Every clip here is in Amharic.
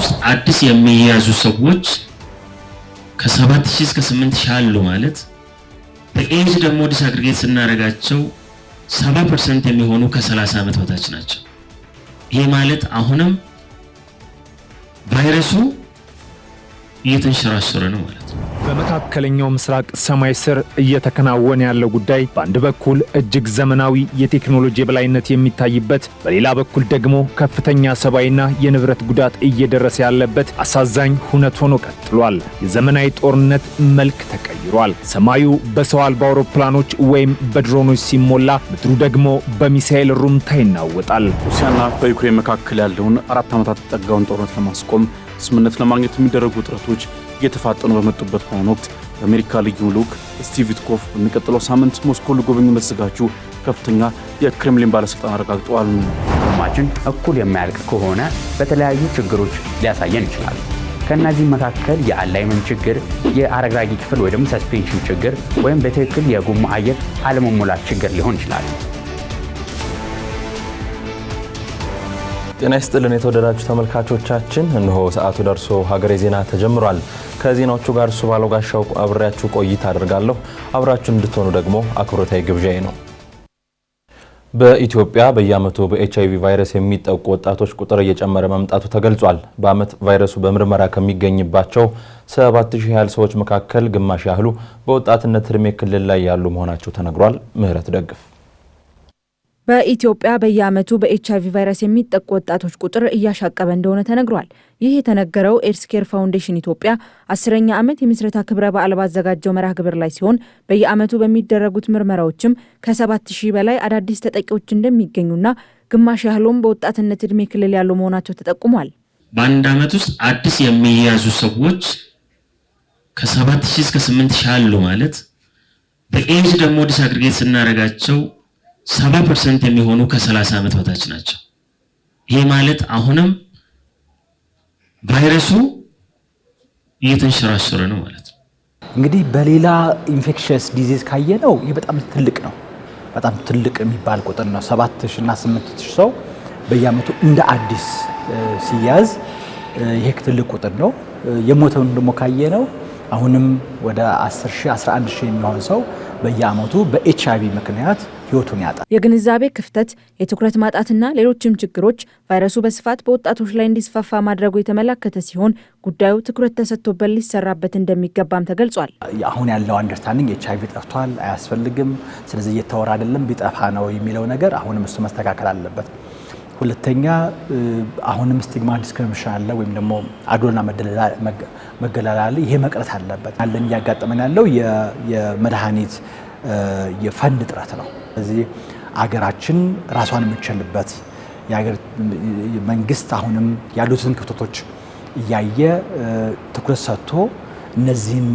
ውስጥ አዲስ የሚያዙ ሰዎች ከ7000 እስከ 8000 አሉ ማለት በኤጅ ደግሞ ዲስአግሪጌት ስናደርጋቸው 70% የሚሆኑ ከ30 ዓመት በታች ናቸው። ይሄ ማለት አሁንም ቫይረሱ እየተንሸራሸረ ነው ማለት ነው። በመካከለኛው ምስራቅ ሰማይ ስር እየተከናወነ ያለው ጉዳይ በአንድ በኩል እጅግ ዘመናዊ የቴክኖሎጂ የበላይነት የሚታይበት፣ በሌላ በኩል ደግሞ ከፍተኛ ሰብአዊና የንብረት ጉዳት እየደረሰ ያለበት አሳዛኝ ሁነት ሆኖ ቀጥሏል። የዘመናዊ ጦርነት መልክ ተቀይሯል። ሰማዩ በሰው አልባ አውሮፕላኖች ወይም በድሮኖች ሲሞላ፣ ምድሩ ደግሞ በሚሳኤል ሩምታ ይናወጣል። ሩሲያና በዩክሬን መካከል ያለውን 4 ዓመታት የተጠጋውን ጦርነት ለማስቆም ስምምነት ለማግኘት የሚደረጉ ጥረቶች እየተፋጠኑ በመጡበት በአሁኑ ወቅት በአሜሪካ ልዩ ልዑክ ስቲቭ ዊትኮፍ በሚቀጥለው ሳምንት ሞስኮ ሊጎበኙ መዘጋጁ ከፍተኛ የክሬምሊን ባለስልጣን አረጋግጠዋል። ማችን እኩል የማያልቅ ከሆነ በተለያዩ ችግሮች ሊያሳየን ይችላል። ከነዚህ መካከል የአላይመንት ችግር፣ የአረግራጊ ክፍል ወይ ደግሞ ሰስፔንሽን ችግር ወይም በትክክል የጎማ አየር አለመሞላት ችግር ሊሆን ይችላል። ጤና ይስጥልን የተወደዳችሁ ተመልካቾቻችን፣ እነሆ ሰዓቱ ደርሶ ሀገሬ ዜና ተጀምሯል። ከዜናዎቹ ጋር እሱ ባለው ጋሻው አብሬያችሁ ቆይታ አደርጋለሁ። አብራችሁ እንድትሆኑ ደግሞ አክብሮታዊ ግብዣዬ ነው። በኢትዮጵያ በየዓመቱ በኤችአይቪ ቫይረስ የሚጠቁ ወጣቶች ቁጥር እየጨመረ መምጣቱ ተገልጿል። በዓመት ቫይረሱ በምርመራ ከሚገኝባቸው 7000 ያህል ሰዎች መካከል ግማሽ ያህሉ በወጣትነት እድሜ ክልል ላይ ያሉ መሆናቸው ተነግሯል። ምህረት ደግፍ በኢትዮጵያ በየዓመቱ በኤችአይቪ ቫይረስ የሚጠቁ ወጣቶች ቁጥር እያሻቀበ እንደሆነ ተነግሯል። ይህ የተነገረው ኤድስ ኬር ፋውንዴሽን ኢትዮጵያ 10ኛ ዓመት የምስረታ ክብረ በዓል ባዘጋጀው መርሃ ግብር ላይ ሲሆን በየዓመቱ በሚደረጉት ምርመራዎችም ከ7000 በላይ አዳዲስ ተጠቂዎች እንደሚገኙና ግማሽ ያህሉም በወጣትነት እድሜ ክልል ያሉ መሆናቸው ተጠቁሟል። በአንድ ዓመት ውስጥ አዲስ የሚያዙ ሰዎች ከ7000 እስከ 8000 አሉ ማለት በኤጅ ደግሞ ዲስአግሪጌት ስናደርጋቸው 70% የሚሆኑ ከ30 ዓመት በታች ናቸው። ይሄ ማለት አሁንም ቫይረሱ እየተንሸራሸረ ነው ማለት ነው። እንግዲህ በሌላ ኢንፌክሽየስ ዲዚዝ ካየነው ይሄ በጣም ትልቅ ነው። በጣም ትልቅ የሚባል ቁጥር ነው። 7000 እና 8000 ሰው በየዓመቱ እንደ አዲስ ሲያዝ ይሄ ትልቅ ቁጥር ነው። የሞተውን ደግሞ ካየነው አሁንም ወደ 10000 11000 የሚሆን ሰው በየዓመቱ በኤችአይቪ ምክንያት ህይወቱን ያጣል። የግንዛቤ ክፍተት፣ የትኩረት ማጣትና ሌሎችም ችግሮች ቫይረሱ በስፋት በወጣቶች ላይ እንዲስፋፋ ማድረጉ የተመላከተ ሲሆን ጉዳዩ ትኩረት ተሰጥቶበት ሊሰራበት እንደሚገባም ተገልጿል። አሁን ያለው አንደርስታንዲንግ ኤችአይቪ ጠፍቷል፣ አያስፈልግም፣ ስለዚህ እየተወራ አይደለም፣ ቢጠፋ ነው የሚለው ነገር አሁንም እሱ መስተካከል አለበት። ሁለተኛ አሁንም ስቲግማ ዲስክሪሚኔሽን አለ ወይም ደግሞ አድሎና መገለል፣ ይሄ መቅረት አለበት። አለን እያጋጠመን ያለው የመድኃኒት የፈንድ እጥረት ነው። ስለዚህ አገራችን ራሷን የምትችልበት የሀገር መንግስት አሁንም ያሉትን ክፍተቶች እያየ ትኩረት ሰጥቶ እነዚህን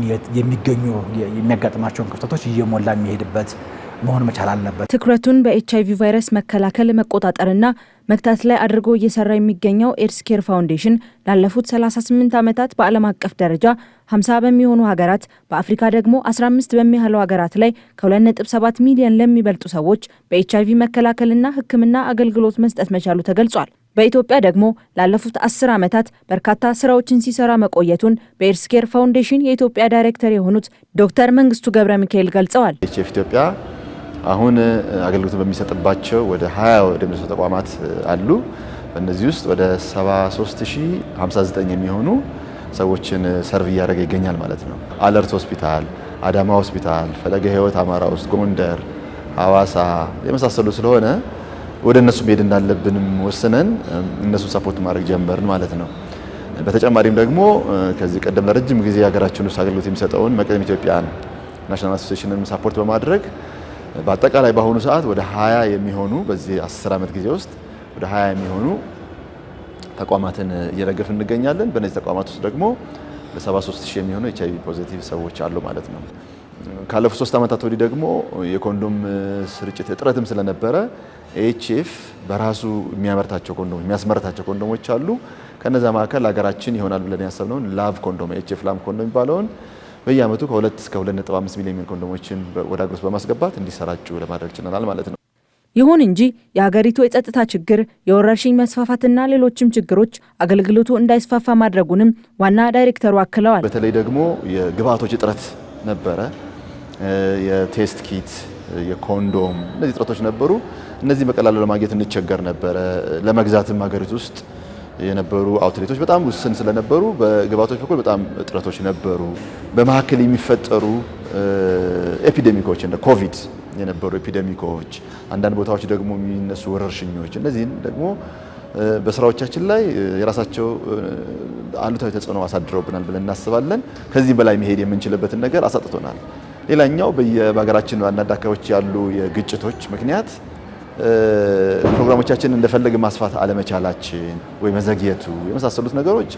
የሚያጋጥማቸውን ክፍተቶች እየሞላ የሚሄድበት መሆን መቻል አለበት። ትኩረቱን በኤችአይቪ ቫይረስ መከላከል መቆጣጠርና መግታት ላይ አድርጎ እየሰራ የሚገኘው ኤድስ ኬር ፋውንዴሽን ላለፉት 38 ዓመታት በዓለም አቀፍ ደረጃ 50 በሚሆኑ ሀገራት በአፍሪካ ደግሞ 15 በሚያህሉ ሀገራት ላይ ከ2.7 ሚሊዮን ለሚበልጡ ሰዎች በኤችአይቪ መከላከልና ሕክምና አገልግሎት መስጠት መቻሉ ተገልጿል። በኢትዮጵያ ደግሞ ላለፉት 10 ዓመታት በርካታ ስራዎችን ሲሰራ መቆየቱን በኤድስ ኬር ፋውንዴሽን የኢትዮጵያ ዳይሬክተር የሆኑት ዶክተር መንግስቱ ገብረ ሚካኤል ገልጸዋል። ኢትዮጵያ አሁን አገልግሎት በሚሰጥባቸው ወደ 20 ወደሚደርሱ ተቋማት አሉ። በእነዚህ ውስጥ ወደ 73059 የሚሆኑ ሰዎችን ሰርቭ እያደረገ ይገኛል ማለት ነው። አለርት ሆስፒታል፣ አዳማ ሆስፒታል፣ ፈለገ ህይወት አማራ ውስጥ፣ ጎንደር፣ ሐዋሳ የመሳሰሉ ስለሆነ ወደ እነሱ መሄድ እንዳለብንም ወስነን እነሱን ሰፖርት ማድረግ ጀመርን ማለት ነው። በተጨማሪም ደግሞ ከዚህ ቀደም ለረጅም ጊዜ ሀገራችን ውስጥ አገልግሎት የሚሰጠውን መቅደም ኢትዮጵያን ናሽናል አሶሲዬሽንን ሰፖርት በማድረግ በአጠቃላይ በአሁኑ ሰዓት ወደ 20 የሚሆኑ በዚህ 10 ዓመት ጊዜ ውስጥ ወደ 20 የሚሆኑ ተቋማትን እየደገፍን እንገኛለን። በእነዚህ ተቋማት ውስጥ ደግሞ ለ73000 የሚሆኑ ኤችአይቪ ፖዚቲቭ ሰዎች አሉ ማለት ነው። ካለፉት 3 ዓመታት ወዲህ ደግሞ የኮንዶም ስርጭት እጥረትም ስለነበረ ኤችኤፍ በራሱ የሚያስመርታቸው ኮንዶሞች አሉ። ከነዛ መካከል ሀገራችን ይሆናል ብለን ያሰብነውን ላቭ ኮንዶም ኤችኤፍ ላቭ ኮንዶም የሚባለውን በየዓመቱ ከ2 እስከ 2.5 ሚሊዮን ኮንዶሞችን ወደ አገር ውስጥ በማስገባት እንዲሰራጩ ለማድረግ ችለናል ማለት ነው። ይሁን እንጂ የሀገሪቱ የጸጥታ ችግር፣ የወረርሽኝ መስፋፋትና ሌሎችም ችግሮች አገልግሎቱ እንዳይስፋፋ ማድረጉንም ዋና ዳይሬክተሩ አክለዋል። በተለይ ደግሞ የግብአቶች እጥረት ነበረ። የቴስት ኪት፣ የኮንዶም እነዚህ እጥረቶች ነበሩ። እነዚህ በቀላሉ ለማግኘት እንቸገር ነበረ። ለመግዛትም ሀገሪቱ ውስጥ የነበሩ አውትሌቶች በጣም ውስን ስለነበሩ በግብአቶች በኩል በጣም እጥረቶች ነበሩ። በመካከል የሚፈጠሩ ኤፒዴሚኮች እንደ ኮቪድ የነበሩ ኤፒዴሚኮች፣ አንዳንድ ቦታዎች ደግሞ የሚነሱ ወረርሽኞች፣ እነዚህን ደግሞ በስራዎቻችን ላይ የራሳቸው አሉታዊ ተጽዕኖ አሳድረውብናል ብለን እናስባለን። ከዚህ በላይ መሄድ የምንችልበትን ነገር አሳጥቶናል። ሌላኛው በሀገራችን አንዳንድ አካባቢዎች ያሉ የግጭቶች ምክንያት ፕሮግራሞቻችን እንደፈለገ ማስፋት አለመቻላችን ወይ መዘግየቱ የመሳሰሉት ነገሮች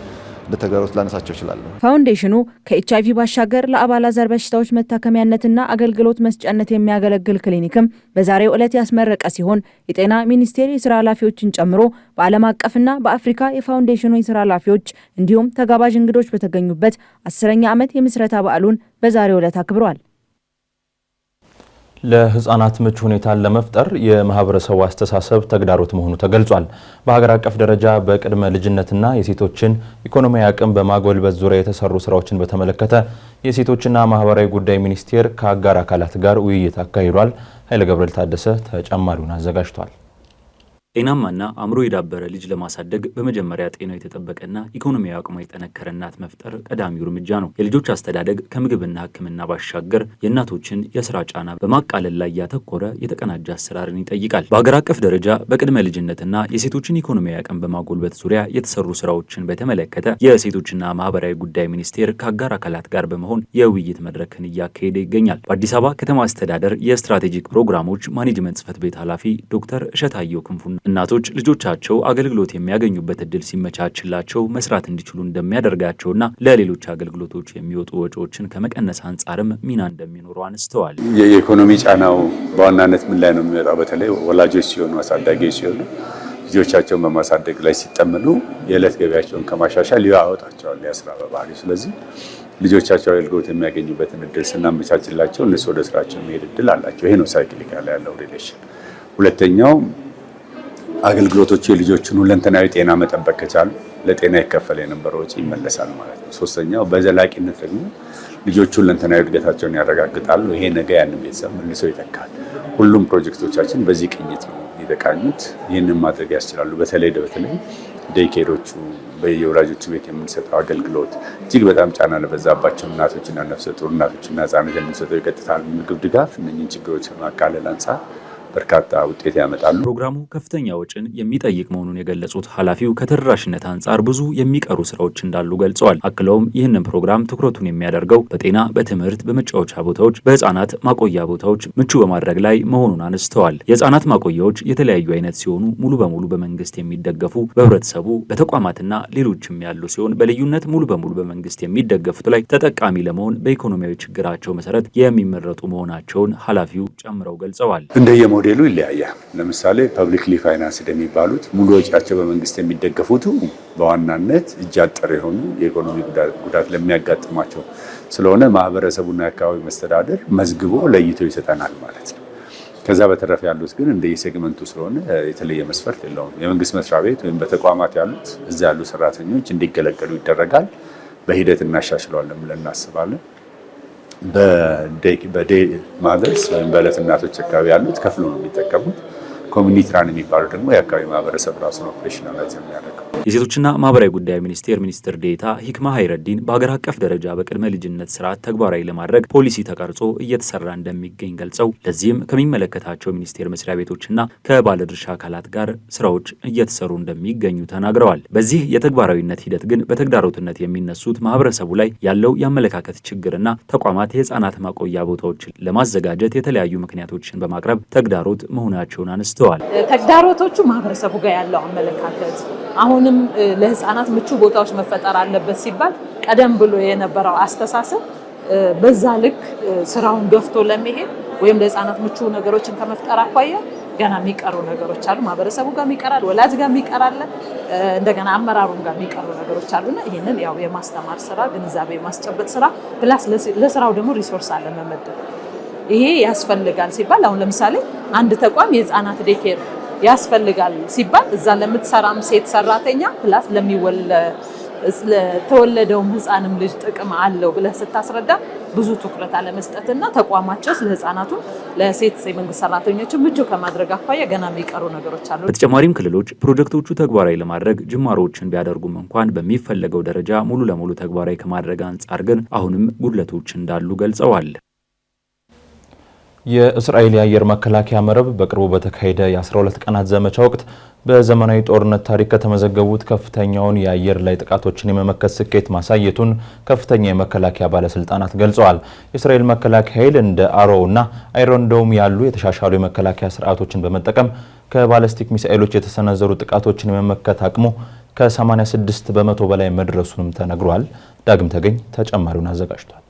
እንደተግዳሮት ላነሳቸው ይችላል። ፋውንዴሽኑ ከኤችአይቪ ባሻገር ለአባላዘር በሽታዎች መታከሚያነትና አገልግሎት መስጫነት የሚያገለግል ክሊኒክም በዛሬው ዕለት ያስመረቀ ሲሆን የጤና ሚኒስቴር የስራ ኃላፊዎችን ጨምሮ በዓለም አቀፍና በአፍሪካ የፋውንዴሽኑ የስራ ኃላፊዎች እንዲሁም ተጋባዥ እንግዶች በተገኙበት 10ኛ ዓመት የምስረታ በዓሉን በዛሬው ዕለት አክብሯል። ለህፃናት ምቹ ሁኔታን ለመፍጠር የማህበረሰቡ አስተሳሰብ ተግዳሮት መሆኑ ተገልጿል። በሀገር አቀፍ ደረጃ በቅድመ ልጅነትና የሴቶችን ኢኮኖሚያዊ አቅም በማጎልበት ዙሪያ የተሰሩ ስራዎችን በተመለከተ የሴቶችና ማህበራዊ ጉዳይ ሚኒስቴር ከአጋር አካላት ጋር ውይይት አካሂዷል። ኃይለ ገብርኤል ታደሰ ተጨማሪውን አዘጋጅቷል። ጤናማና አእምሮ የዳበረ ልጅ ለማሳደግ በመጀመሪያ ጤናው የተጠበቀና ኢኮኖሚያዊ አቅሟ የጠነከረ እናት መፍጠር ቀዳሚው እርምጃ ነው። የልጆች አስተዳደግ ከምግብና ሕክምና ባሻገር የእናቶችን የስራ ጫና በማቃለል ላይ ያተኮረ የተቀናጀ አሰራርን ይጠይቃል። በሀገር አቀፍ ደረጃ በቅድመ ልጅነትና የሴቶችን ኢኮኖሚያዊ አቅም በማጎልበት ዙሪያ የተሰሩ ስራዎችን በተመለከተ የሴቶችና ማህበራዊ ጉዳይ ሚኒስቴር ከአጋር አካላት ጋር በመሆን የውይይት መድረክን እያካሄደ ይገኛል። በአዲስ አበባ ከተማ አስተዳደር የስትራቴጂክ ፕሮግራሞች ማኔጅመንት ጽሕፈት ቤት ኃላፊ ዶክተር እሸታየሁ ክንፉ እናቶች ልጆቻቸው አገልግሎት የሚያገኙበት እድል ሲመቻችላቸው መስራት እንዲችሉ እንደሚያደርጋቸውና ለሌሎች አገልግሎቶች የሚወጡ ወጪዎችን ከመቀነስ አንጻርም ሚና እንደሚኖሩ አንስተዋል። የኢኮኖሚ ጫናው በዋናነት ምን ላይ ነው የሚወጣው? በተለይ ወላጆች ሲሆኑ አሳዳጊዎች ሲሆኑ ልጆቻቸውን በማሳደግ ላይ ሲጠመዱ የዕለት ገቢያቸውን ከማሻሻል ያወጣቸዋል ያስራ በባህሪ። ስለዚህ ልጆቻቸው አገልግሎት የሚያገኙበትን እድል ስናመቻችላቸው እነሱ ወደ ስራቸው የሚሄድ እድል አላቸው። ይሄ ነው ሳይክሊካል ያለው ሪሌሽን። ሁለተኛው አገልግሎቶቹ የልጆችን ሁለንተናዊ ጤና መጠበቅ ከቻሉ ለጤና ይከፈል የነበረው ወጪ ይመለሳል ማለት ነው። ሶስተኛው በዘላቂነት ደግሞ ልጆቹ ሁለንተናዊ እድገታቸውን ያረጋግጣሉ። ይሄ ነገ ያንን ቤተሰብ መልሶ ይተካል። ሁሉም ፕሮጀክቶቻችን በዚህ ቅኝት ነው የተቃኙት። ይህንን ማድረግ ያስችላሉ። በተለይ ዴይኬሮቹ በየወላጆቹ ቤት የምንሰጠው አገልግሎት እጅግ በጣም ጫና ለበዛባቸው እናቶችና ነፍሰ ጡር እናቶችና ህጻናት የምንሰጠው የቀጥታ ምግብ ድጋፍ እነኝህን ችግሮች ከማቃለል አንጻር በርካታ ውጤት ያመጣሉ። ፕሮግራሙ ከፍተኛ ወጪን የሚጠይቅ መሆኑን የገለጹት ኃላፊው ከተደራሽነት አንጻር ብዙ የሚቀሩ ስራዎች እንዳሉ ገልጸዋል። አክለውም ይህንን ፕሮግራም ትኩረቱን የሚያደርገው በጤና፣ በትምህርት፣ በመጫወቻ ቦታዎች፣ በህፃናት ማቆያ ቦታዎች ምቹ በማድረግ ላይ መሆኑን አንስተዋል። የህፃናት ማቆያዎች የተለያዩ አይነት ሲሆኑ ሙሉ በሙሉ በመንግስት የሚደገፉ፣ በህብረተሰቡ በተቋማትና ሌሎችም ያሉ ሲሆን በልዩነት ሙሉ በሙሉ በመንግስት የሚደገፉት ላይ ተጠቃሚ ለመሆን በኢኮኖሚያዊ ችግራቸው መሰረት የሚመረጡ መሆናቸውን ኃላፊው ጨምረው ገልጸዋል። ሞዴሉ ይለያያል። ለምሳሌ ፐብሊክሊ ፋይናንስድ የሚባሉት ሙሉ ወጪያቸው በመንግስት የሚደገፉት በዋናነት እጅ አጠር የሆኑ የኢኮኖሚ ጉዳት ለሚያጋጥማቸው ስለሆነ ማህበረሰቡና የአካባቢ መስተዳደር መዝግቦ ለይቶ ይሰጠናል ማለት ነው። ከዛ በተረፈ ያሉት ግን እንደየሴግመንቱ ስለሆነ የተለየ መስፈርት የለውም። የመንግስት መስሪያ ቤት ወይም በተቋማት ያሉት እዛ ያሉ ሰራተኞች እንዲገለገሉ ይደረጋል። በሂደት እናሻሽለዋለን ብለን እናስባለን። በዴይ ማዘርስ ወይም በዕለት እናቶች አካባቢ ያሉት ከፍሎ ነው የሚጠቀሙት። ኮሚኒቲ ራን የሚባሉ ደግሞ የአካባቢ ማህበረሰብ ራሱን ኦፕሬሽናላይዝ የሚያደርገው። የሴቶችና ማህበራዊ ጉዳይ ሚኒስቴር ሚኒስትር ዴኤታ ሂክማ ሀይረዲን በሀገር አቀፍ ደረጃ በቅድመ ልጅነት ስርዓት ተግባራዊ ለማድረግ ፖሊሲ ተቀርጾ እየተሰራ እንደሚገኝ ገልጸው ለዚህም ከሚመለከታቸው ሚኒስቴር መስሪያ ቤቶችና ከባለድርሻ አካላት ጋር ስራዎች እየተሰሩ እንደሚገኙ ተናግረዋል። በዚህ የተግባራዊነት ሂደት ግን በተግዳሮትነት የሚነሱት ማህበረሰቡ ላይ ያለው የአመለካከት ችግርና ተቋማት የህፃናት ማቆያ ቦታዎችን ለማዘጋጀት የተለያዩ ምክንያቶችን በማቅረብ ተግዳሮት መሆናቸውን አንስተዋል። ተግዳሮቶቹ ማህበረሰቡ ጋር ያለው አመለካከት አሁንም ለህፃናት ምቹ ቦታዎች መፈጠር አለበት ሲባል ቀደም ብሎ የነበረው አስተሳሰብ በዛ ልክ ስራውን ገፍቶ ለመሄድ ወይም ለህፃናት ምቹ ነገሮችን ከመፍጠር አኳያ ገና የሚቀሩ ነገሮች አሉ። ማህበረሰቡ ጋር የሚቀራል፣ ወላጅ ጋር የሚቀራል፣ እንደገና አመራሩም ጋር የሚቀሩ ነገሮች አሉና ይሄንን ያው የማስተማር ስራ፣ ግንዛቤ የማስጨበጥ ስራ ፕላስ ለስራው ደግሞ ሪሶርስ አለ መመደብ ይሄ ያስፈልጋል ሲባል አሁን ለምሳሌ አንድ ተቋም የህፃናት ዴኬር ያስፈልጋል ሲባል እዛ ለምትሰራም ሴት ሰራተኛ ፕላስ ለተወለደውም ህፃንም ልጅ ጥቅም አለው ብለህ ስታስረዳ ብዙ ትኩረት አለመስጠትና ተቋማቸው ለህፃናቱ ለሴት የመንግስት ሰራተኞች ምቹ ከማድረግ አኳያ ገና የሚቀሩ ነገሮች አሉ። በተጨማሪም ክልሎች ፕሮጀክቶቹ ተግባራዊ ለማድረግ ጅማሮችን ቢያደርጉም እንኳን በሚፈለገው ደረጃ ሙሉ ለሙሉ ተግባራዊ ከማድረግ አንጻር ግን አሁንም ጉድለቶች እንዳሉ ገልጸዋል። የእስራኤል የአየር መከላከያ መረብ በቅርቡ በተካሄደ የ12 ቀናት ዘመቻ ወቅት በዘመናዊ ጦርነት ታሪክ ከተመዘገቡት ከፍተኛውን የአየር ላይ ጥቃቶችን የመመከት ስኬት ማሳየቱን ከፍተኛ የመከላከያ ባለስልጣናት ገልጸዋል። የእስራኤል መከላከያ ኃይል እንደ አሮው እና አይረን ዶም ያሉ የተሻሻሉ የመከላከያ ስርዓቶችን በመጠቀም ከባሊስቲክ ሚሳኤሎች የተሰነዘሩ ጥቃቶችን የመመከት አቅሙ ከ86 በመቶ በላይ መድረሱንም ተነግሯል። ዳግም ተገኝ ተጨማሪውን አዘጋጅቷል።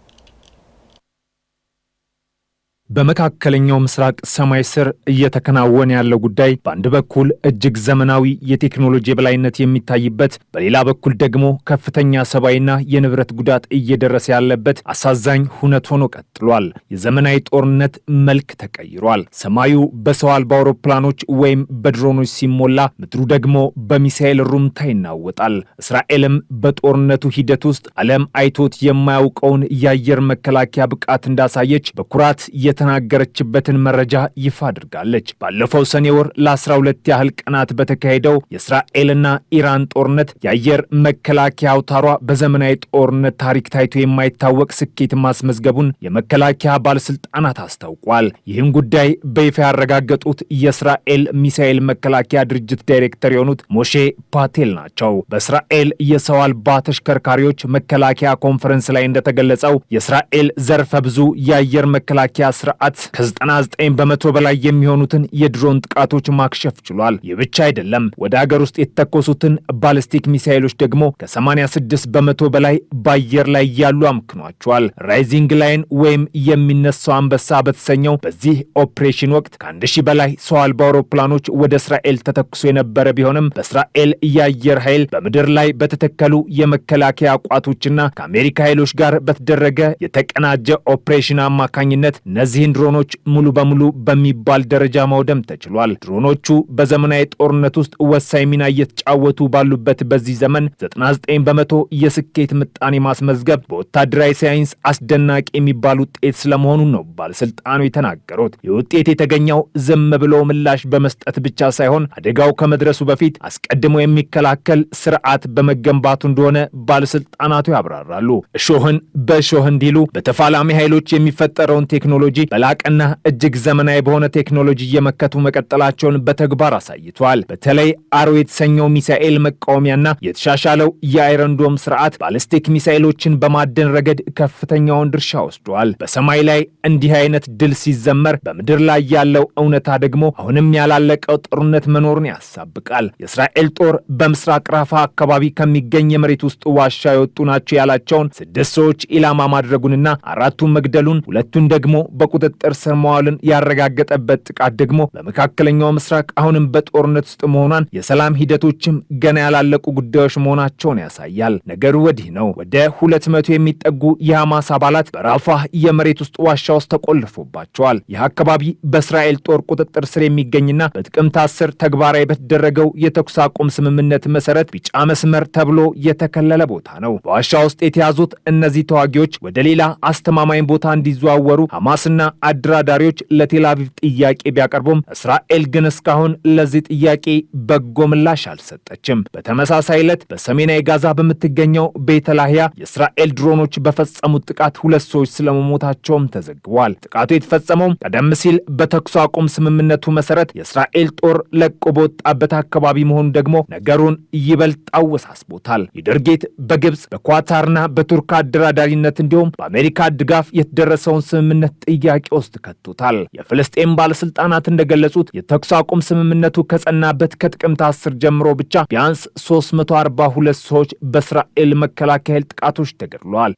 በመካከለኛው ምስራቅ ሰማይ ስር እየተከናወነ ያለው ጉዳይ በአንድ በኩል እጅግ ዘመናዊ የቴክኖሎጂ የበላይነት የሚታይበት፣ በሌላ በኩል ደግሞ ከፍተኛ ሰብአዊና የንብረት ጉዳት እየደረሰ ያለበት አሳዛኝ ሁነት ሆኖ ቀጥሏል። የዘመናዊ ጦርነት መልክ ተቀይሯል። ሰማዩ በሰው አልባ አውሮፕላኖች ወይም በድሮኖች ሲሞላ፣ ምድሩ ደግሞ በሚሳኤል ሩምታ ይናወጣል። እስራኤልም በጦርነቱ ሂደት ውስጥ ዓለም አይቶት የማያውቀውን የአየር መከላከያ ብቃት እንዳሳየች በኩራት የተናገረችበትን መረጃ ይፋ አድርጋለች። ባለፈው ሰኔ ወር ለ12 ያህል ቀናት በተካሄደው የእስራኤልና ኢራን ጦርነት የአየር መከላከያ አውታሯ በዘመናዊ ጦርነት ታሪክ ታይቶ የማይታወቅ ስኬት ማስመዝገቡን የመከላከያ ባለስልጣናት አስታውቋል። ይህን ጉዳይ በይፋ ያረጋገጡት የእስራኤል ሚሳኤል መከላከያ ድርጅት ዳይሬክተር የሆኑት ሞሼ ፓቴል ናቸው። በእስራኤል የሰው አልባ ተሽከርካሪዎች መከላከያ ኮንፈረንስ ላይ እንደተገለጸው የእስራኤል ዘርፈ ብዙ የአየር መከላከያ ስርዓት ከ99 በመቶ በላይ የሚሆኑትን የድሮን ጥቃቶች ማክሸፍ ችሏል። ይህ ብቻ አይደለም። ወደ ሀገር ውስጥ የተተኮሱትን ባሊስቲክ ሚሳኤሎች ደግሞ ከ86 በመቶ በላይ በአየር ላይ ያሉ አምክኗቸዋል። ራይዚንግ ላይን ወይም የሚነሳው አንበሳ በተሰኘው በዚህ ኦፕሬሽን ወቅት ከ1000 በላይ ሰው አልባ አውሮፕላኖች ወደ እስራኤል ተተኩሶ የነበረ ቢሆንም በእስራኤል የአየር ኃይል በምድር ላይ በተተከሉ የመከላከያ ቋቶችና ከአሜሪካ ኃይሎች ጋር በተደረገ የተቀናጀ ኦፕሬሽን አማካኝነት እነዚህን ድሮኖች ሙሉ በሙሉ በሚባል ደረጃ ማውደም ተችሏል። ድሮኖቹ በዘመናዊ ጦርነት ውስጥ ወሳኝ ሚና እየተጫወቱ ባሉበት በዚህ ዘመን 99 በመቶ የስኬት ምጣኔ ማስመዝገብ በወታደራዊ ሳይንስ አስደናቂ የሚባል ውጤት ስለመሆኑ ነው ባለስልጣኑ የተናገሩት። ይህ ውጤት የተገኘው ዝም ብሎ ምላሽ በመስጠት ብቻ ሳይሆን አደጋው ከመድረሱ በፊት አስቀድሞ የሚከላከል ስርዓት በመገንባቱ እንደሆነ ባለስልጣናቱ ያብራራሉ። እሾህን በእሾህ እንዲሉ በተፋላሚ ኃይሎች የሚፈጠረውን ቴክኖሎጂ በላቀና እጅግ ዘመናዊ በሆነ ቴክኖሎጂ እየመከቱ መቀጠላቸውን በተግባር አሳይቷል። በተለይ አሮ የተሰኘው ሚሳኤል መቃወሚያና የተሻሻለው የአይረን ዶም ስርዓት ባሊስቲክ ሚሳኤሎችን በማደን ረገድ ከፍተኛውን ድርሻ ወስዷል። በሰማይ ላይ እንዲህ አይነት ድል ሲዘመር፣ በምድር ላይ ያለው እውነታ ደግሞ አሁንም ያላለቀው ጦርነት መኖሩን ያሳብቃል። የእስራኤል ጦር በምስራቅ ራፋ አካባቢ ከሚገኝ የመሬት ውስጥ ዋሻ የወጡ ናቸው ያላቸውን 6 ሰዎች ኢላማ ማድረጉንና 4ቱን መግደሉን፣ 2ቱን ደግሞ በቁጥጥር ስር መዋልን ያረጋገጠበት ጥቃት ደግሞ በመካከለኛው ምስራቅ አሁንም በጦርነት ውስጥ መሆኗን፣ የሰላም ሂደቶችም ገና ያላለቁ ጉዳዮች መሆናቸውን ያሳያል። ነገሩ ወዲህ ነው። ወደ 200 የሚጠጉ የሐማስ አባላት በራፋህ የመሬት ውስጥ ዋሻ ውስጥ ተቆልፎባቸዋል። ይህ አካባቢ በእስራኤል ጦር ቁጥጥር ስር የሚገኝና በጥቅምት 10 ተግባራዊ በተደረገው የተኩስ አቁም ስምምነት መሰረት ቢጫ መስመር ተብሎ የተከለለ ቦታ ነው። በዋሻ ውስጥ የተያዙት እነዚህ ተዋጊዎች ወደ ሌላ አስተማማኝ ቦታ እንዲዘዋወሩ ሐማስና አደራዳሪዎች ለቴል አቪቭ ጥያቄ ቢያቀርቡም እስራኤል ግን እስካሁን ለዚህ ጥያቄ በጎ ምላሽ አልሰጠችም። በተመሳሳይ ዕለት በሰሜናዊ ጋዛ በምትገኘው ቤተላህያ የእስራኤል ድሮኖች በፈጸሙት ጥቃት 2 ሰዎች ስለመሞታቸውም ተዘግቧል። ጥቃቱ የተፈጸመው ቀደም ሲል በተኩስ አቁም ስምምነቱ መሰረት የእስራኤል ጦር ለቆ በወጣበት አካባቢ መሆኑ ደግሞ ነገሩን ይበልጥ አወሳስቦታል። ይህ ድርጊት በግብፅ በኳታርና በቱርክ አደራዳሪነት እንዲሁም በአሜሪካ ድጋፍ የተደረሰውን ስምምነት ጥያቄ ውስጥ ከቶታል። የፍልስጤም ባለስልጣናት እንደገለጹት የተኩስ አቁም ስምምነቱ ከጸናበት ከጥቅምት 10 ጀምሮ ብቻ ቢያንስ 342 ሰዎች በእስራኤል መከላከያ ጥቃቶች ተገድለዋል።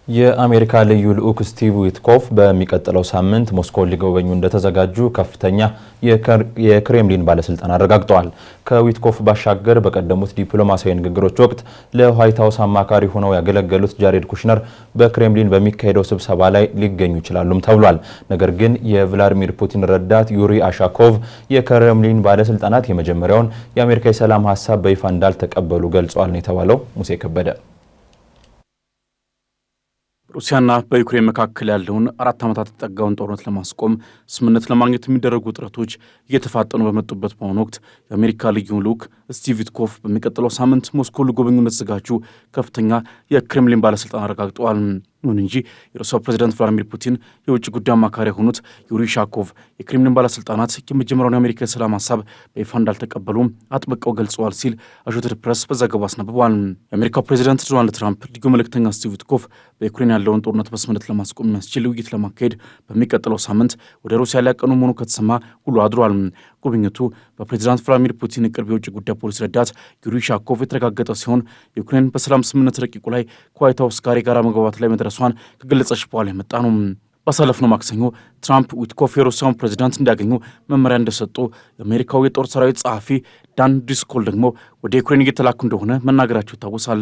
የአሜሪካ ልዩ ልዑክ ስቲቭ ዊትኮፍ በሚቀጥለው ሳምንት ሞስኮ ሊጎበኙ እንደተዘጋጁ ከፍተኛ የክሬምሊን ባለስልጣን አረጋግጠዋል። ከዊትኮፍ ባሻገር በቀደሙት ዲፕሎማሲያዊ ንግግሮች ወቅት ለዋይት ሃውስ አማካሪ ሆነው ያገለገሉት ጃሬድ ኩሽነር በክሬምሊን በሚካሄደው ስብሰባ ላይ ሊገኙ ይችላሉም ተብሏል። ነገር ግን የቭላዲሚር ፑቲን ረዳት ዩሪ አሻኮቭ የክሬምሊን ባለስልጣናት የመጀመሪያውን የአሜሪካ የሰላም ሀሳብ በይፋ እንዳልተቀበሉ ገልጸዋል ነው የተባለው። ሙሴ ከበደ ሩሲያና በዩክሬን መካከል ያለውን 4 ዓመታት የተጠጋውን ጦርነት ለማስቆም ስምምነት ለማግኘት የሚደረጉ ጥረቶች እየተፋጠኑ በመጡበት በአሁኑ ወቅት የአሜሪካ ልዩ ልዑክ ስቲቭ ዊትኮፍ በሚቀጥለው ሳምንት ሞስኮ ሊጎበኙ እንደተዘጋጁ ከፍተኛ የክሬምሊን ባለስልጣን አረጋግጠዋል። ይሁን እንጂ የሩሲያው ፕሬዝዳንት ቭላዲሚር ፑቲን የውጭ ጉዳይ አማካሪ የሆኑት ዩሪ ሻኮቭ የክሬምሊን ባለስልጣናት የመጀመሪያውን የአሜሪካ የሰላም ሀሳብ በይፋ እንዳልተቀበሉ አጥብቀው ገልጸዋል ሲል አሶሼትድ ፕሬስ በዘገባው አስነብቧል። የአሜሪካው ፕሬዝዳንት ዶናልድ ትራምፕ ልዩ መልእክተኛ ስቲቭ ዊትኮፍ በዩክሬን ያለውን ጦርነት በስምምነት ለማስቆም የሚያስችል ውይይት ለማካሄድ በሚቀጥለው ሳምንት ወደ ሩሲያ ሊያቀኑ መሆኑ ከተሰማ ውሎ አድሯል። ጉብኝቱ በፕሬዝዳንት ቭላዲሚር ፑቲን የቅርብ የውጭ ጉዳይ ፖሊሲ ረዳት ዩሪ ሻኮቭ የተረጋገጠ ሲሆን ዩክሬን በሰላም ስምምነት ረቂቁ ላይ ከዋይት ሃውስ ጋር የጋራ መግባባት ላይ መድረሷን ከገለጸች በኋላ የመጣ ነው። ባሳለፍነው ማክሰኞ ትራምፕ ዊትኮፍ የሩሲያውን ፕሬዝዳንት እንዲያገኙ መመሪያ እንደሰጡ የአሜሪካው የጦር ሰራዊት ጸሐፊ ዳን ድሪስኮል ደግሞ ወደ ዩክሬን እየተላኩ እንደሆነ መናገራቸው ይታወሳል።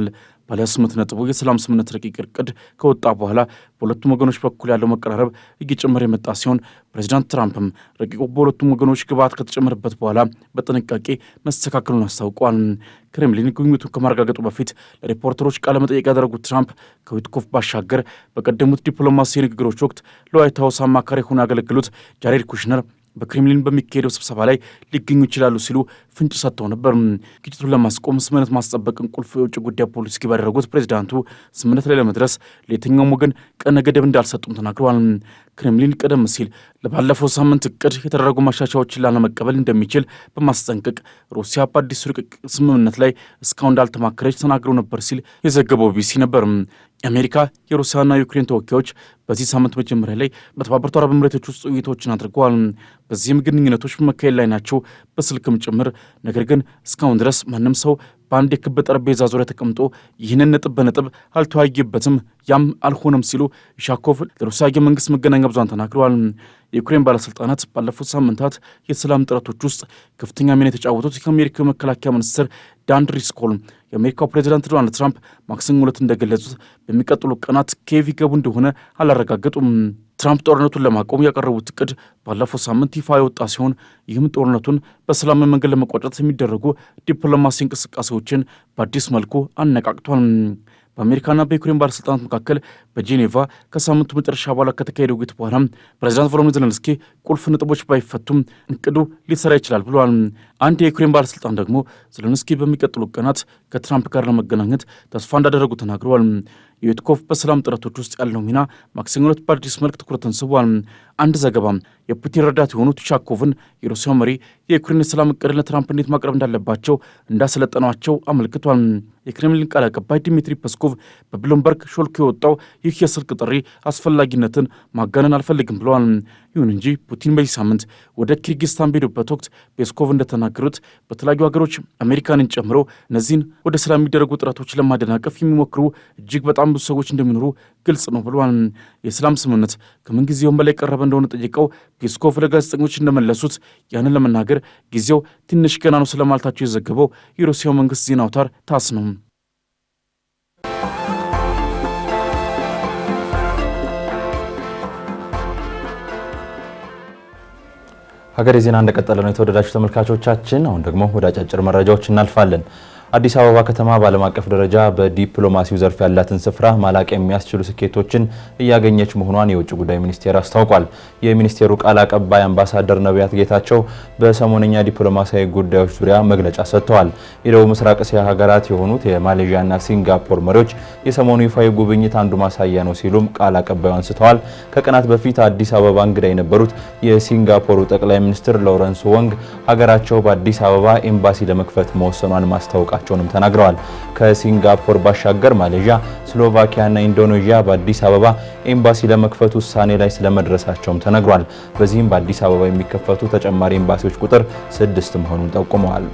ባለ 8 ነጥቡ የሰላም ስምምነት ረቂቅ እቅድ ከወጣ በኋላ በሁለቱም ወገኖች በኩል ያለው መቀራረብ እየጨመረ የመጣ ሲሆን ፕሬዝዳንት ትራምፕም ረቂቁ በሁለቱም ወገኖች ግብዓት ከተጨመረበት በኋላ በጥንቃቄ መስተካከሉን አስታውቋል። ክሬምሊን ጉብኝቱን ከማረጋገጡ በፊት ለሪፖርተሮች ቃለ መጠይቅ ያደረጉት ትራምፕ ከዊትኮፍ ባሻገር በቀደሙት ዲፕሎማሲ ንግግሮች ወቅት ለዋይት ሃውስ አማካሪ ሆነው ያገለግሉት ጃሬድ ኩሽነር በክሬምሊን በሚካሄደው ስብሰባ ላይ ሊገኙ ይችላሉ ሲሉ ፍንጭ ሰጥተው ነበር። ግጭቱን ለማስቆም ስምምነት ማስጠበቅን ቁልፍ የውጭ ጉዳይ ፖሊሲ ባደረጉት ፕሬዝዳንቱ ስምምነት ላይ ለመድረስ ለየትኛውም ወገን ቀነ ገደብ እንዳልሰጡም ተናግረዋል። ክሬምሊን ቀደም ሲል ለባለፈው ሳምንት እቅድ የተደረጉ ማሻሻያዎችን ላለመቀበል እንደሚችል በማስጠንቀቅ ሩሲያ በአዲሱ ረቂቅ ስምምነት ላይ እስካሁን እንዳልተማከረች ተናግረው ነበር ሲል የዘገበው ቢቢሲ ነበር። የአሜሪካ የሩሲያና የዩክሬን ተወካዮች በዚህ ሳምንት መጀመሪያ ላይ በተባበሩት አረብ ኤሚሬቶች ውስጥ ውይይቶችን አድርገዋል። በዚህም ግንኙነቶች በመካሄድ ላይ ናቸው፣ በስልክም ጭምር። ነገር ግን እስካሁን ድረስ ማንም ሰው በአንድ የክብ ጠረጴዛ ዙሪያ ተቀምጦ ይህንን ነጥብ በነጥብ አልተወያየበትም፣ ያም አልሆነም ሲሉ ሻኮቭ ለሩሲያ የመንግስት መገናኛ ብዙሃን ተናግረዋል። የዩክሬን ባለስልጣናት ባለፉት ሳምንታት የሰላም ጥረቶች ውስጥ ከፍተኛ ሚና የተጫወቱት የአሜሪካው መከላከያ ሚኒስትር ዳን ድሪስኮል የአሜሪካው ፕሬዚዳንት ዶናልድ ትራምፕ ማክሰኞ ዕለት እንደገለጹት በሚቀጥሉ ቀናት ኪየቭ ይገቡ እንደሆነ አላረጋገጡም። ትራምፕ ጦርነቱን ለማቆም ያቀረቡት እቅድ ባለፈው ሳምንት ይፋ የወጣ ሲሆን ይህም ጦርነቱን በሰላማዊ መንገድ ለመቋጨት የሚደረጉ ዲፕሎማሲ እንቅስቃሴዎችን በአዲስ መልኩ አነቃቅቷል። በአሜሪካና በዩክሬን ባለስልጣናት መካከል በጄኔቫ ከሳምንቱ መጨረሻ በኋላ ከተካሄደው ውይይት በኋላ ፕሬዚዳንት ቮሎዲሚር ዜሌንስኪ ቁልፍ ነጥቦች ባይፈቱም እቅዱ ሊሰራ ይችላል ብለዋል። አንድ የዩክሬን ባለስልጣን ደግሞ ዜሌንስኪ በሚቀጥሉ ቀናት ከትራምፕ ጋር ለመገናኘት ተስፋ እንዳደረጉ ተናግረዋል። የዊትኮፍ በሰላም ጥረቶች ውስጥ ያለው ሚና ማክሰኞ ዕለት በአዲስ መልክ ትኩረትን ስቧል። አንድ ዘገባ የፑቲን ረዳት የሆኑት ሻኮቭን የሩሲያው መሪ የዩክሬን የሰላም እቅድን ለትራምፕ እንዴት ማቅረብ እንዳለባቸው እንዳሰለጠኗቸው አመልክቷል። የክሬምሊን ቃል አቀባይ ዲሚትሪ ፔስኮቭ በብሉምበርግ ሾልኮ የወጣው ይህ የስልክ ጥሪ አስፈላጊነትን ማጋነን አልፈልግም ብለዋል። ይሁን እንጂ ፑቲን በዚህ ሳምንት ወደ ኪርጊስታን በሄዱበት ወቅት ፔስኮቭ እንደተናገሩት በተለያዩ ሀገሮች አሜሪካንን ጨምሮ እነዚህን ወደ ሰላም የሚደረጉ ጥረቶች ለማደናቀፍ የሚሞክሩ እጅግ በጣም ብዙ ሰዎች እንደሚኖሩ ግልጽ ነው ብለዋል። የሰላም ስምምነት ከምንጊዜውም በላይ ቀረበ እንደሆነ ጠይቀው ፔስኮቭ ለጋዜጠኞች እንደመለሱት ያንን ለመናገር ጊዜው ትንሽ ገና ነው ስለማለታቸው የዘገበው የሩሲያው መንግስት ዜና አውታር ታስ ነው። ሀገሬ ዜና እንደቀጠለ ነው። የተወደዳችሁ ተመልካቾቻችን፣ አሁን ደግሞ ወደ አጫጭር መረጃዎች እናልፋለን። አዲስ አበባ ከተማ በዓለም አቀፍ ደረጃ በዲፕሎማሲው ዘርፍ ያላትን ስፍራ ማላቅ የሚያስችሉ ስኬቶችን እያገኘች መሆኗን የውጭ ጉዳይ ሚኒስቴር አስታውቋል። የሚኒስቴሩ ቃል አቀባይ አምባሳደር ነቢያት ጌታቸው በሰሞነኛ ዲፕሎማሲያዊ ጉዳዮች ዙሪያ መግለጫ ሰጥተዋል። የደቡብ ምስራቅ እስያ ሀገራት የሆኑት የማሌዥያና ሲንጋፖር መሪዎች የሰሞኑ ይፋዊ ጉብኝት አንዱ ማሳያ ነው ሲሉም ቃል አቀባዩ አንስተዋል። ከቀናት በፊት አዲስ አበባ እንግዳ የነበሩት የሲንጋፖሩ ጠቅላይ ሚኒስትር ሎረንስ ወንግ ሀገራቸው በአዲስ አበባ ኤምባሲ ለመክፈት መወሰኗን ማስታወቃቸውንም ተናግረዋል። ከሲንጋፖር ባሻገር ማሌዥያ፣ ስሎቫኪያና ኢንዶኔዥያ በአዲስ አበባ ኤምባሲ ለመክፈት ውሳኔ ላይ ስለመድረሳቸውም ተነግሯል። በዚህም በአዲስ አበባ የሚከፈቱ ተጨማሪ ኤምባሲዎች ቁጥር 6 መሆኑን ጠቁመዋል።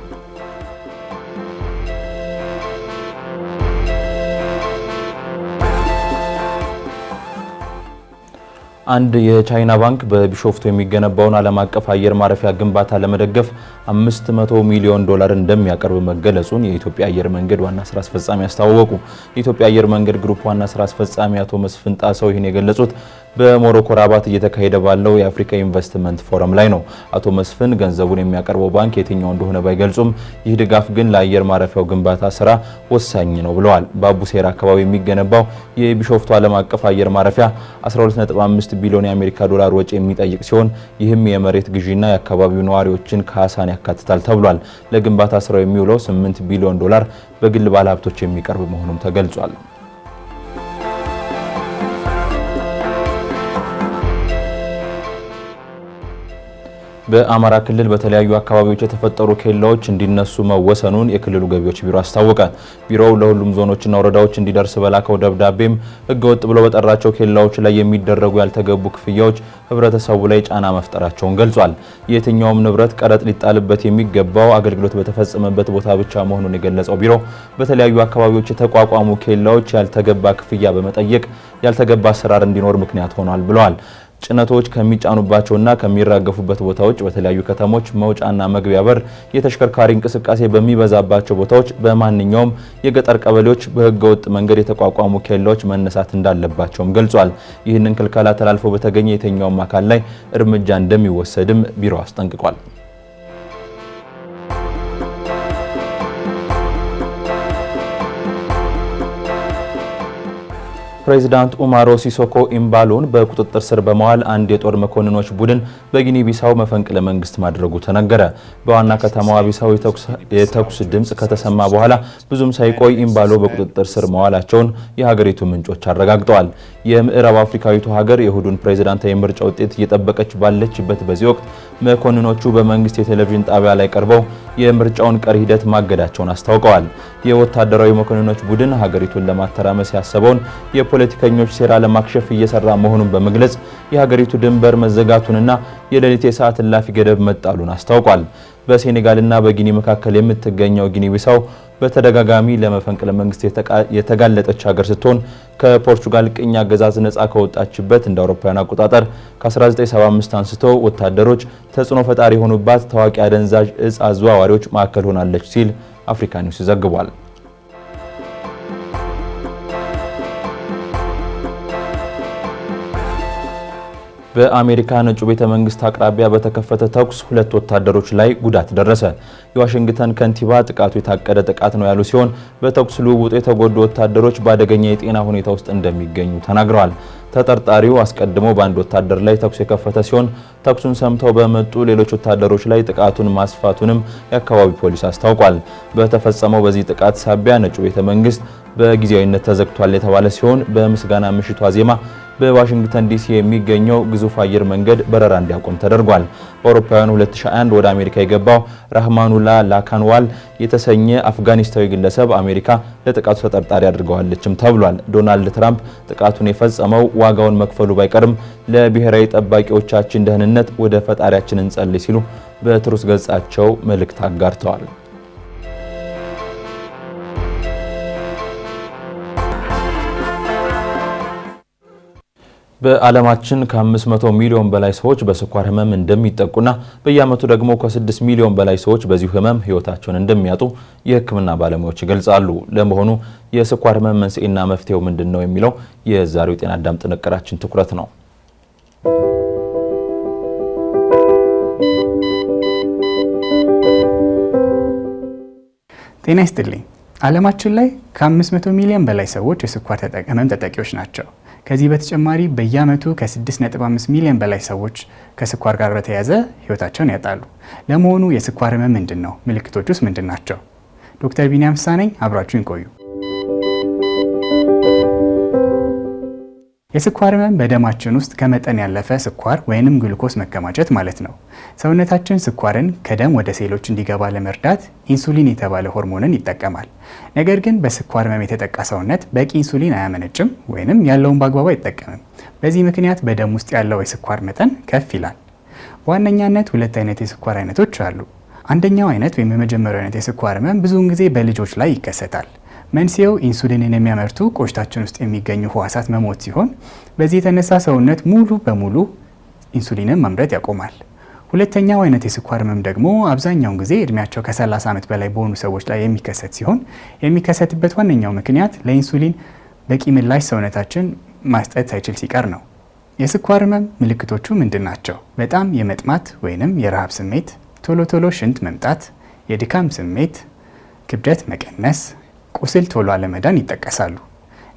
አንድ የቻይና ባንክ በቢሾፍቱ የሚገነባውን ዓለም አቀፍ አየር ማረፊያ ግንባታ ለመደገፍ $500 ሚሊዮን እንደሚያቀርብ መገለጹን የኢትዮጵያ አየር መንገድ ዋና ስራ አስፈጻሚ አስታወቁ። የኢትዮጵያ አየር መንገድ ግሩፕ ዋና ስራ አስፈጻሚ አቶ መስፍን ጣሰው ይህን የገለጹት በሞሮኮ ራባት እየተካሄደ ባለው የአፍሪካ ኢንቨስትመንት ፎረም ላይ ነው። አቶ መስፍን ገንዘቡን የሚያቀርበው ባንክ የትኛው እንደሆነ ባይገልጹም ይህ ድጋፍ ግን ለአየር ማረፊያው ግንባታ ስራ ወሳኝ ነው ብለዋል። በአቡሴራ አካባቢ የሚገነባው የቢሾፍቱ ዓለም አቀፍ አየር ማረፊያ 12.5 ቢሊዮን የአሜሪካ ዶላር ወጪ የሚጠይቅ ሲሆን ይህም የመሬት ግዢና የአካባቢው ነዋሪዎችን ካሳን ያካትታል ተብሏል። ለግንባታ ስራው የሚውለው $8 ቢሊዮን በግል ባለሀብቶች የሚቀርብ መሆኑም ተገልጿል። በአማራ ክልል በተለያዩ አካባቢዎች የተፈጠሩ ኬላዎች እንዲነሱ መወሰኑን የክልሉ ገቢዎች ቢሮ አስታወቀ። ቢሮው ለሁሉም ዞኖችና ወረዳዎች እንዲደርስ በላከው ደብዳቤም ህገወጥ ብሎ በጠራቸው ኬላዎች ላይ የሚደረጉ ያልተገቡ ክፍያዎች ህብረተሰቡ ላይ ጫና መፍጠራቸውን ገልጿል። የትኛውም ንብረት ቀረጥ ሊጣልበት የሚገባው አገልግሎት በተፈጸመበት ቦታ ብቻ መሆኑን የገለጸው ቢሮ በተለያዩ አካባቢዎች የተቋቋሙ ኬላዎች ያልተገባ ክፍያ በመጠየቅ ያልተገባ አሰራር እንዲኖር ምክንያት ሆኗል ብለዋል። ጭነቶች ከሚጫኑባቸውና ከሚራገፉበት ቦታዎች በተለያዩ ከተሞች መውጫና መግቢያ በር የተሽከርካሪ እንቅስቃሴ በሚበዛባቸው ቦታዎች በማንኛውም የገጠር ቀበሌዎች በህገወጥ መንገድ የተቋቋሙ ኬላዎች መነሳት እንዳለባቸውም ገልጿል። ይህንን ክልከላ ተላልፎ በተገኘ የትኛውም አካል ላይ እርምጃ እንደሚወሰድም ቢሮ አስጠንቅቋል። ፕሬዚዳንት ኡማሮ ሲሶኮ ኢምባሎን በቁጥጥር ስር በመዋል አንድ የጦር መኮንኖች ቡድን በጊኒ ቢሳው መፈንቅለ መንግስት ማድረጉ ተነገረ። በዋና ከተማዋ ቢሳው የተኩስ ድምጽ ከተሰማ በኋላ ብዙም ሳይቆይ ኢምባሎ በቁጥጥር ስር መዋላቸውን የሀገሪቱ ምንጮች አረጋግጠዋል። የምዕራብ አፍሪካዊቱ ሀገር የእሁዱን ፕሬዚዳንታዊ ምርጫ ውጤት እየጠበቀች ባለችበት በዚህ ወቅት መኮንኖቹ በመንግስት የቴሌቪዥን ጣቢያ ላይ ቀርበው የምርጫውን ቀሪ ሂደት ማገዳቸውን አስታውቀዋል። የወታደራዊ መኮንኖች ቡድን ሀገሪቱን ለማተራመስ ያሰበውን የፖለቲከኞች ሴራ ለማክሸፍ እየሰራ መሆኑን በመግለጽ የሀገሪቱ ድንበር መዘጋቱንና የሌሊት የሰዓት እላፊ ገደብ መጣሉን አስታውቋል። በሴኔጋልና በጊኒ መካከል የምትገኘው ጊኒ ቢሳው በተደጋጋሚ ለመፈንቅለ መንግስት የተጋለጠች ሀገር ስትሆን ከፖርቹጋል ቅኝ አገዛዝ ነፃ ከወጣችበት እንደ አውሮፓውያን አቆጣጠር ከ1975 አንስቶ ወታደሮች ተጽዕኖ ፈጣሪ የሆኑባት ታዋቂ አደንዛዥ እጽ አዘዋዋሪዎች ማዕከል ሆናለች ሲል አፍሪካ ኒውስ ዘግቧል። በአሜሪካ ነጩ ቤተ መንግስት አቅራቢያ በተከፈተ ተኩስ 2 ወታደሮች ላይ ጉዳት ደረሰ። የዋሽንግተን ከንቲባ ጥቃቱ የታቀደ ጥቃት ነው ያሉ ሲሆን በተኩስ ልውውጡ የተጎዱ ወታደሮች በአደገኛ የጤና ሁኔታ ውስጥ እንደሚገኙ ተናግረዋል። ተጠርጣሪው አስቀድሞ በአንድ ወታደር ላይ ተኩስ የከፈተ ሲሆን ተኩሱን ሰምተው በመጡ ሌሎች ወታደሮች ላይ ጥቃቱን ማስፋቱንም የአካባቢ ፖሊስ አስታውቋል። በተፈጸመው በዚህ ጥቃት ሳቢያ ነጩ ቤተ መንግስት በጊዜያዊነት ተዘግቷል የተባለ ሲሆን በምስጋና ምሽቱ ዋዜማ በዋሽንግተን ዲሲ የሚገኘው ግዙፍ አየር መንገድ በረራ እንዲያቆም ተደርጓል። በአውሮፓውያኑ 2021 ወደ አሜሪካ የገባው ራህማኑላ ላካንዋል የተሰኘ አፍጋኒስታዊ ግለሰብ አሜሪካ ለጥቃቱ ተጠርጣሪ አድርገዋለችም ተብሏል። ዶናልድ ትራምፕ ጥቃቱን የፈጸመው ዋጋውን መክፈሉ ባይቀርም ለብሔራዊ ጠባቂዎቻችን ደህንነት ወደ ፈጣሪያችን እንጸልይ ሲሉ በትሩዝ ገጻቸው መልእክት አጋርተዋል። በዓለማችን ከ500 ሚሊዮን በላይ ሰዎች በስኳር ህመም እንደሚጠቁና በየዓመቱ ደግሞ ከ6 ሚሊዮን በላይ ሰዎች በዚሁ ህመም ህይወታቸውን እንደሚያጡ የሕክምና ባለሙያዎች ይገልጻሉ። ለመሆኑ የስኳር ህመም መንስኤና መፍትሄው ምንድነው የሚለው የዛሬው ጤና አዳም ጥንቅራችን ትኩረት ነው። ጤና ይስጥልኝ። ዓለማችን ላይ ከ500 ሚሊዮን በላይ ሰዎች የስኳር ህመም ተጠቂዎች ናቸው። ከዚህ በተጨማሪ በየዓመቱ ከ6.5 ሚሊዮን በላይ ሰዎች ከስኳር ጋር በተያያዘ ህይወታቸውን ያጣሉ። ለመሆኑ የስኳር ህመም ምንድን ነው? ምልክቶቹስ ምንድን ናቸው? ዶክተር ቢኒያም ፍስሐ ነኝ። አብራችሁን ቆዩ። የስኳር ህመም በደማችን ውስጥ ከመጠን ያለፈ ስኳር ወይንም ግሉኮስ መከማቸት ማለት ነው። ሰውነታችን ስኳርን ከደም ወደ ሴሎች እንዲገባ ለመርዳት ኢንሱሊን የተባለ ሆርሞንን ይጠቀማል። ነገር ግን በስኳር ህመም የተጠቃ ሰውነት በቂ ኢንሱሊን አያመነጭም ወይንም ያለውን በአግባቡ አይጠቀምም። በዚህ ምክንያት በደም ውስጥ ያለው የስኳር መጠን ከፍ ይላል። በዋነኛነት 2 አይነት የስኳር አይነቶች አሉ። አንደኛው አይነት ወይም የመጀመሪያው አይነት የስኳር ህመም ብዙውን ጊዜ በልጆች ላይ ይከሰታል። መንስኤው ኢንሱሊንን የሚያመርቱ ቆሽታችን ውስጥ የሚገኙ ህዋሳት መሞት ሲሆን በዚህ የተነሳ ሰውነት ሙሉ በሙሉ ኢንሱሊንን ማምረት ያቆማል። ሁለተኛው አይነት የስኳር ህመም ደግሞ አብዛኛውን ጊዜ እድሜያቸው ከ30 ዓመት በላይ በሆኑ ሰዎች ላይ የሚከሰት ሲሆን የሚከሰትበት ዋነኛው ምክንያት ለኢንሱሊን በቂ ምላሽ ሰውነታችን ማስጠት ሳይችል ሲቀር ነው። የስኳር ህመም ምልክቶቹ ምንድን ናቸው? በጣም የመጥማት ወይንም የረሃብ ስሜት፣ ቶሎ ቶሎ ሽንት መምጣት፣ የድካም ስሜት፣ ክብደት መቀነስ፣ ቁስል ቶሎ አለመዳን ይጠቀሳሉ።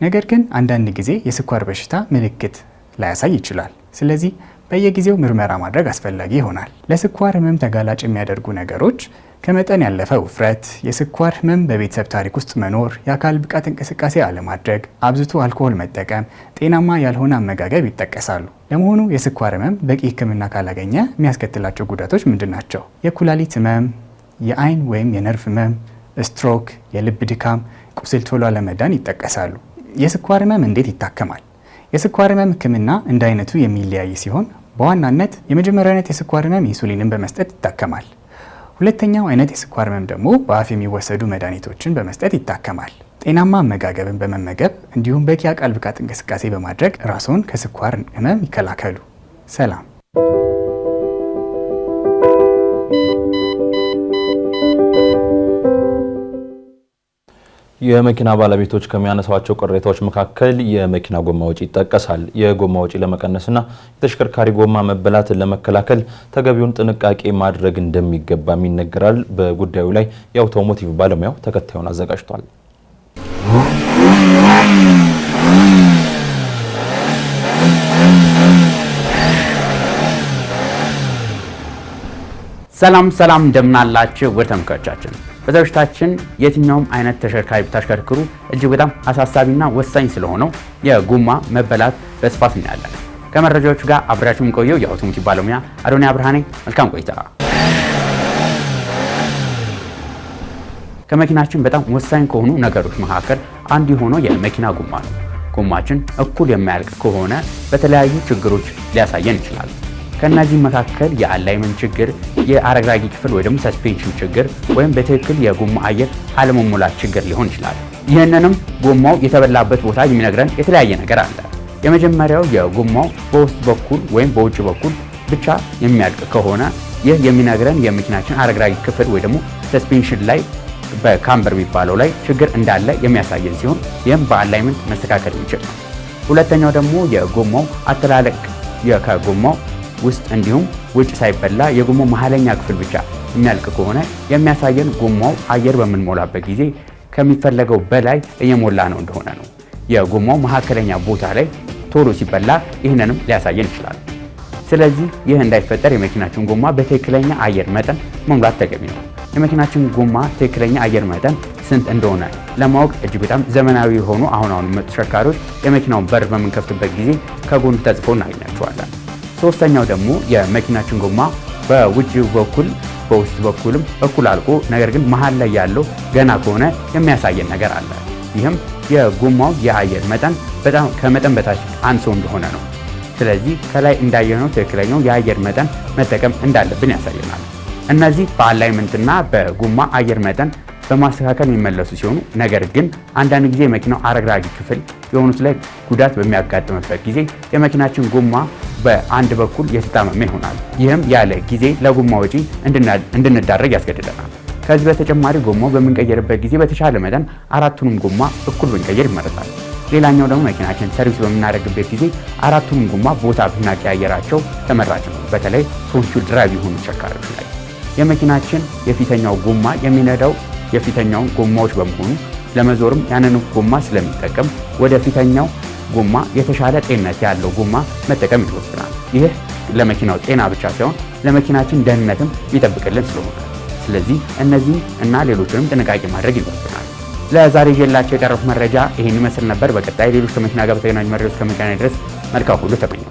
ነገር ግን አንዳንድ ጊዜ የስኳር በሽታ ምልክት ላያሳይ ይችላል። ስለዚህ በየጊዜው ምርመራ ማድረግ አስፈላጊ ይሆናል። ለስኳር ህመም ተጋላጭ የሚያደርጉ ነገሮች ከመጠን ያለፈ ውፍረት፣ የስኳር ህመም በቤተሰብ ታሪክ ውስጥ መኖር፣ የአካል ብቃት እንቅስቃሴ አለማድረግ፣ አብዝቶ አልኮሆል መጠቀም፣ ጤናማ ያልሆነ አመጋገብ ይጠቀሳሉ። ለመሆኑ የስኳር ህመም በቂ ህክምና ካላገኘ የሚያስከትላቸው ጉዳቶች ምንድን ናቸው? የኩላሊት ህመም፣ የአይን ወይም የነርቭ ህመም፣ ስትሮክ፣ የልብ ድካም፣ ቁስል ቶሎ አለመዳን ይጠቀሳሉ። የስኳር ህመም እንዴት ይታከማል? የስኳር ህመም ህክምና እንደ አይነቱ የሚለያይ ሲሆን በዋናነት የመጀመሪያው አይነት የስኳር ህመም ኢንሱሊንን በመስጠት ይታከማል። ሁለተኛው አይነት የስኳር ህመም ደግሞ በአፍ የሚወሰዱ መድኃኒቶችን በመስጠት ይታከማል። ጤናማ አመጋገብን በመመገብ እንዲሁም በቂ አካል ብቃት እንቅስቃሴ በማድረግ ራስዎን ከስኳር ህመም ይከላከሉ። ሰላም። የመኪና ባለቤቶች ከሚያነሷቸው ቅሬታዎች መካከል የመኪና ጎማ ወጪ ይጠቀሳል። የጎማ ወጪ ለመቀነስና የተሽከርካሪ ጎማ መበላትን ለመከላከል ተገቢውን ጥንቃቄ ማድረግ እንደሚገባም ይነገራል። በጉዳዩ ላይ የአውቶሞቲቭ ባለሙያው ተከታዩን አዘጋጅቷል። ሰላም እንደምናላችሁ ውድ ተመልካቾቻችን፣ በዝግጅታችን የትኛውም አይነት ተሽከርካሪ ብታሽከርክሩ እጅግ በጣም አሳሳቢና ወሳኝ ስለሆነው የጎማ መበላት በስፋት እናያለን። ከመረጃዎቹ ጋር አብራችሁ የምቆየው የአውቶሞቲቭ ባለሙያ አዶንያ ብርሃኔ። መልካም ቆይታ። ከመኪናችን በጣም ወሳኝ ከሆኑ ነገሮች መካከል አንዱ የሆነው የመኪና ጎማ ነው። ጎማችን እኩል የማያልቅ ከሆነ በተለያዩ ችግሮች ሊያሳየን ይችላል። ከነዚህ መካከል የአላይመንት ችግር፣ የአረግራጊ ክፍል ወይ ደግሞ ሰስፔንሽን ችግር ወይም በትክክል የጎማ አየር አለመሞላት ችግር ሊሆን ይችላል። ይህንንም ጎማው የተበላበት ቦታ የሚነግረን የተለያየ ነገር አለ። የመጀመሪያው የጎማው በውስጥ በኩል ወይም በውጭ በኩል ብቻ የሚያልቅ ከሆነ ይህ የሚነግረን የመኪናችን አረግራጊ ክፍል ወይ ደግሞ ሰስፔንሽን ላይ በካምበር የሚባለው ላይ ችግር እንዳለ የሚያሳየን ሲሆን ይህም በአላይመንት መስተካከል የሚችል ነው። ሁለተኛው ደግሞ የጎማው አተላለቅ ከጎማው ውስጥ እንዲሁም ውጭ ሳይበላ የጎማው መሀለኛ ክፍል ብቻ የሚያልቅ ከሆነ የሚያሳየን ጎማው አየር በምንሞላበት ጊዜ ከሚፈለገው በላይ እየሞላ ነው እንደሆነ ነው። የጎማው መሀከለኛ ቦታ ላይ ቶሎ ሲበላ ይህንንም ሊያሳየን ይችላል። ስለዚህ ይህ እንዳይፈጠር የመኪናችን ጎማ በትክክለኛ አየር መጠን መሙላት ተገቢ ነው። የመኪናችን ጎማ ትክክለኛ አየር መጠን ስንት እንደሆነ ለማወቅ እጅግ በጣም ዘመናዊ የሆኑ አሁን መጡ ተሽከርካሪዎች የመኪናውን በር በምንከፍትበት ጊዜ ከጎኑ ተጽፎ እናገኛቸዋለን። ሶስተኛው ደግሞ የመኪናችን ጎማ በውጭ በኩል በውስጥ በኩልም እኩል አልቆ ነገር ግን መሃል ላይ ያለው ገና ከሆነ የሚያሳየን ነገር አለ። ይህም የጎማው የአየር መጠን በጣም ከመጠን በታች አንሶ እንደሆነ ነው። ስለዚህ ከላይ እንዳየነው ትክክለኛው የአየር መጠን መጠቀም እንዳለብን ያሳየናል። እነዚህ በአላይመንትና በጎማ አየር መጠን በማስተካከል የሚመለሱ ሲሆኑ ነገር ግን አንዳንድ ጊዜ የመኪናው አረግራጊ ክፍል የሆኑት ላይ ጉዳት በሚያጋጥምበት ጊዜ የመኪናችን ጎማ በአንድ በኩል የተጣመመ ይሆናል። ይህም ያለ ጊዜ ለጎማ ወጪ እንድንዳረግ ያስገድደናል። ከዚህ በተጨማሪ ጎማው በምንቀየርበት ጊዜ በተቻለ መጠን አራቱንም ጎማ እኩል ብንቀየር ይመረጣል። ሌላኛው ደግሞ መኪናችን ሰርቪስ በምናደርግበት ጊዜ አራቱንም ጎማ ቦታ ብናቀያየራቸው ተመራጭ ነው። በተለይ ቶንቹ ድራይቭ የሆኑ ተሽከርካሪዎች ላይ የመኪናችን የፊተኛው ጎማ የሚነዳው የፊተኛውን ጎማዎች በመሆኑ ለመዞርም ያንን ጎማ ስለሚጠቀም ወደ ፊተኛው ጎማ የተሻለ ጤንነት ያለው ጎማ መጠቀም ይኖርብናል። ይህ ለመኪናው ጤና ብቻ ሳይሆን ለመኪናችን ደህንነትም ይጠብቅልን ስለሆነ ስለዚህ እነዚህ እና ሌሎችንም ጥንቃቄ ማድረግ ይኖርብናል። ለዛሬ ይዤላችሁ የቀረቡት መረጃ ይሄን ይመስል ነበር። በቀጣይ ሌሎች ከመኪና ጋር በተገናኙ መረጃዎች እስከምንገናኝ ድረስ መልካም ሁሉ ተመኘሁ።